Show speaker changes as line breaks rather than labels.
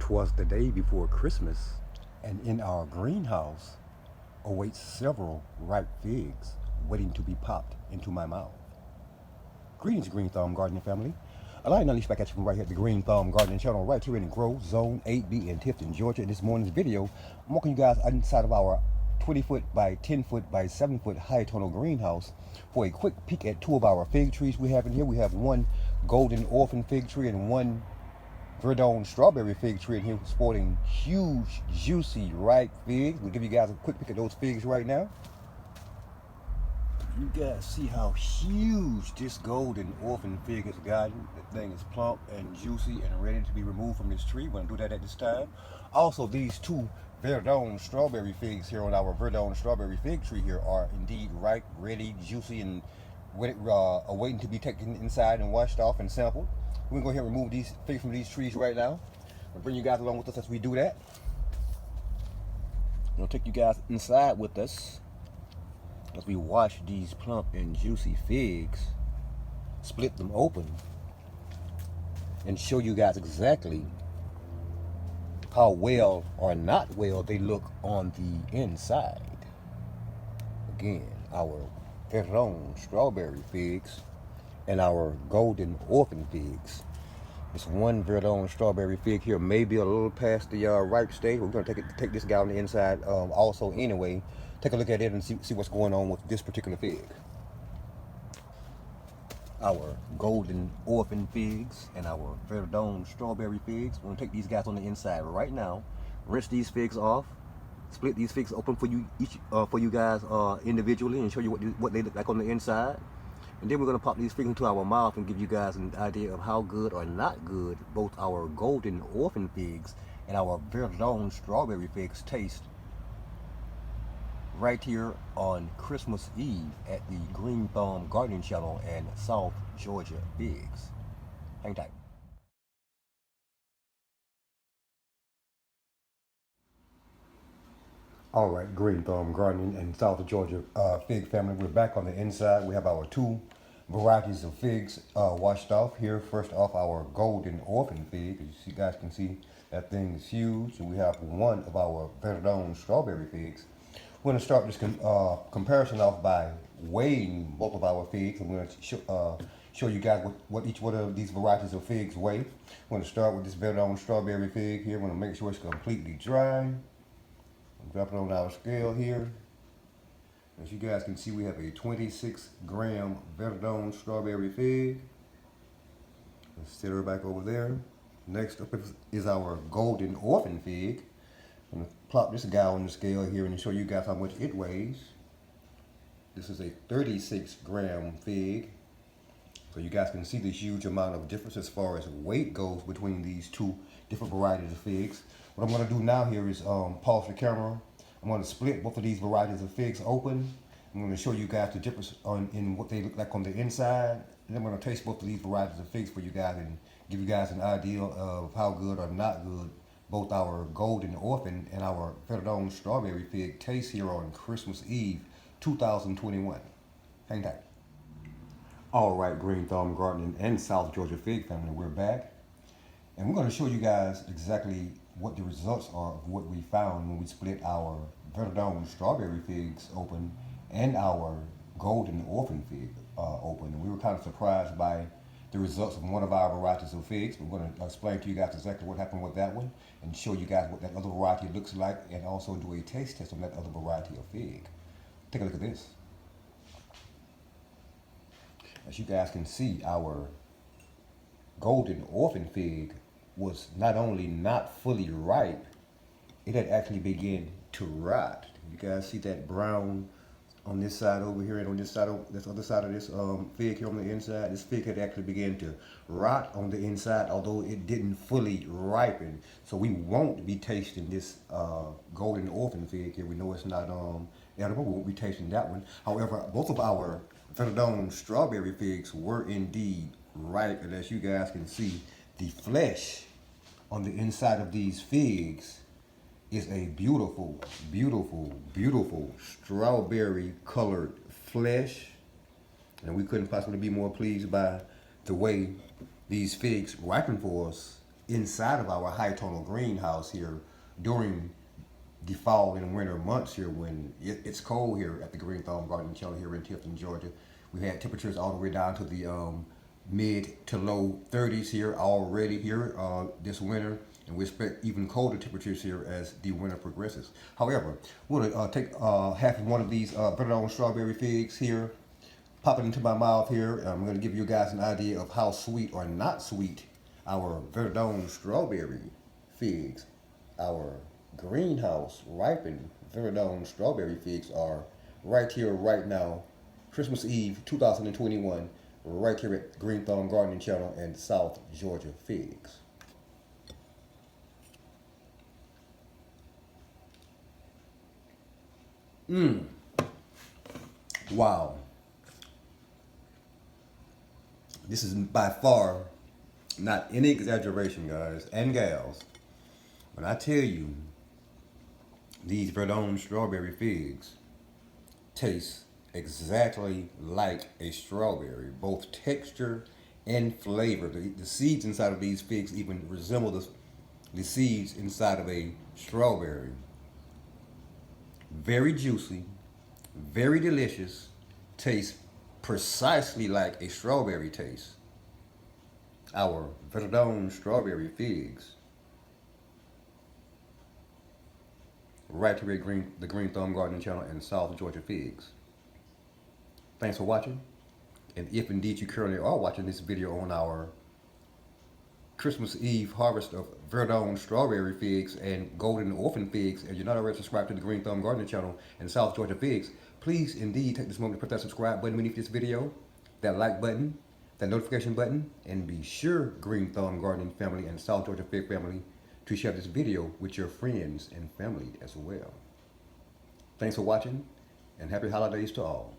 'Twas the day before Christmas, and in our greenhouse awaits several ripe figs waiting to be popped into my mouth. Greetings, Green Thumb Gardening family. I'd like to back at you from right here at the Green Thumb Gardening channel, right here in Grove Zone 8B in Tifton, Georgia. In this morning's video, I'm walking you guys inside of our 20-foot by 10-foot by 7-foot high tunnel greenhouse for a quick peek at two of our fig trees we have in here. We have one golden orphan fig tree and one Verdone strawberry fig tree in here sporting huge, juicy, ripe figs. We'll give you guys a quick peek at those figs right now. You guys see how huge this golden orphan fig has gotten. The thing is plump and juicy and ready to be removed from this tree. We're going to do that at this time. Also, these two Verdone strawberry figs here on our Verdone strawberry fig tree here are indeed ripe, ready, juicy, and awaiting to be taken inside and washed off and sampled. We're going to go ahead and remove these figs from these trees right now. I'll bring you guys along with us as we do that. I'll take you guys inside with us as we wash these plump and juicy figs, split them open, and show you guys exactly how well or not well they look on the inside. Again, our Verdone strawberry figs and our golden orphan figs. This one Verdone strawberry fig here may be a little past the ripe stage. We're going to take this guy on the inside also anyway. Take a look at it and see what's going on with this particular fig. Our golden orphan figs and our Verdone strawberry figs. We're going to take these guys on the inside right now. Rinse these figs off. Split these figs open for you guys individually and show you what they look like on the inside. And then we're going to pop these figs into our mouth and give you guys an idea of how good or not good both our golden orphan figs and our Verdone strawberry figs taste right here on Christmas Eve at the Green Thumb Gardening Channel and South Georgia Figs. Hang tight. All right, Green Thumb Gardening and South Georgia fig family. We're back on the inside. We have our two varieties of figs washed off here. First off, our golden orphan fig. As you guys can see, that thing is huge. And we have one of our Verdone strawberry figs. We're going to start this comparison off by weighing both of our figs. I'm going to show you guys what each one of these varieties of figs weigh. We're going to start with this Verdone strawberry fig here. We're going to make sure it's completely dry. Drop it on our scale here. As you guys can see, we have a 26-gram Verdone strawberry fig. Let's set her back over there. Next up is our golden orphan fig. I'm going to plop this guy on the scale here and show you guys how much it weighs. This is a 36-gram fig. So you guys can see the huge amount of difference as far as weight goes between these two different varieties of figs. What I'm going to do now here is pause the camera. I'm going to split both of these varieties of figs open. I'm going to show you guys the difference in what they look like on the inside. And I'm going to taste both of these varieties of figs for you guys and give you guys an idea of how good or not good both our golden orphan and our Verdone strawberry fig taste here on Christmas Eve 2021. Hang tight. All right, Green Thumb Gardening and South Georgia fig family, we're back. And we're going to show you guys exactly what the results are of what we found when we split our Verdone strawberry figs open and our golden orphan fig open. And we were kind of surprised by the results of one of our varieties of figs. We're going to explain to you guys exactly what happened with that one and show you guys what that other variety looks like and also do a taste test on that other variety of fig. Take a look at this. As you guys can see, our golden orphan fig was not only not fully ripe, it had actually begun to rot. You guys see that brown on this side over here and on this side, this other side of this fig here on the inside? This fig had actually begun to rot on the inside, although it didn't fully ripen. So we won't be tasting this golden orphan fig here. We know it's not edible. We won't be tasting that one. However, both of our Verdone strawberry figs were indeed ripe, and as you guys can see, the flesh on the inside of these figs is a beautiful, beautiful, beautiful strawberry colored flesh. And we couldn't possibly be more pleased by the way these figs ripen for us inside of our high tonal greenhouse here during the fall and winter months here when it's cold here at the Green Thumb Garden Channel here in Tifton, Georgia. We had temperatures all the way down to the mid to low 30s here already here this winter, and we expect even colder temperatures here as the winter progresses. However, we'll take half of one of these Verdone strawberry figs here, pop it into my mouth here. I'm going to give you guys an idea of how sweet or not sweet our Verdone strawberry figs, our greenhouse ripened Verdone strawberry figs are right here, right now, Christmas Eve 2021, right here at Green Thumb Gardening Channel and South Georgia Figs. Wow. This is by far not any exaggeration, guys and gals, when I tell you these Verdone strawberry figs taste exactly like a strawberry, both texture and flavor. The seeds inside of these figs even resemble the seeds inside of a strawberry. Very juicy, very delicious, tastes precisely like a strawberry tastes. Our Verdone strawberry figs. Right here at the Green Thumb Gardening Channel and South Georgia Figs. Thanks for watching. And if indeed you currently are watching this video on our Christmas Eve harvest of Verdone strawberry figs and golden orphan figs, and you're not already subscribed to the Green Thumb Gardening Channel and South Georgia Figs, please indeed take this moment to press that subscribe button beneath this video, that like button, that notification button, and be sure, Green Thumb Gardening family and South Georgia Fig family, to share this video with your friends and family as well. Thanks for watching, and happy holidays to all.